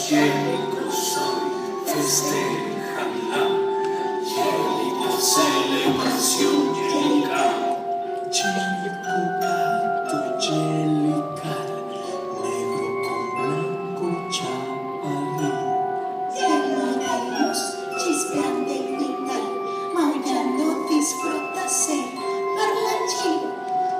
Jelical soy, festéjala. Jelical celebración, Jelical. Jelical gato, Jelical, negro con blanco chaparrín. Lleno de luz, chispeante y vital, maullando disfrútase, parlanchín.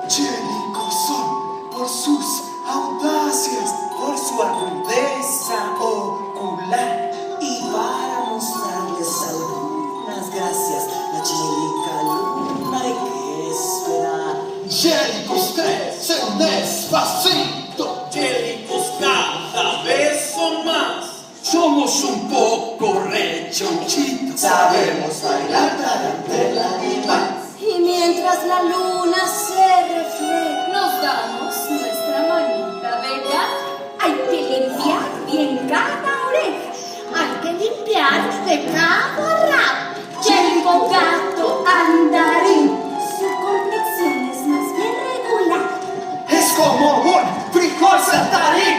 Jelical son por sus audacias, por su agudeza ocular, y para mostrarles algunas gracias, la Jelical luna hay que esperar. Jelicos crecen despacito, Jelicos cada vez son más. somos un poco rechonchitos, Sabemos bailar tarantela y más. Y mientras la luna se refleja, nos damos nuestra manita de gato. Hay que limpiar bien cada oreja, hay que limpiar de cabo a rabo. Jelical gato andarín, su complexión es más bien regular. es como un frijol saltarín.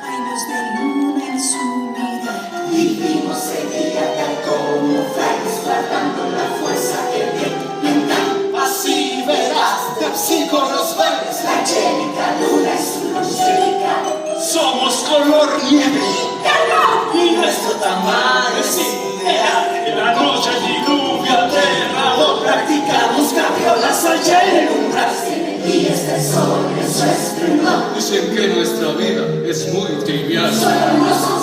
Hay luz de luna en su mirada. Vivimos el día tal como frailes, guardando la fuerza que viene mental. Así verás de psico los verdes, La Jelical luna es su luz Jelical. somos color nieve Y nuestro tamaño es ideal. en la noche diluvio aterrador. Practicamos cabriolas allá en el umbral. Y está el sol en su esplendor. Dicen que nuestra vida es muy trivial. Solo nos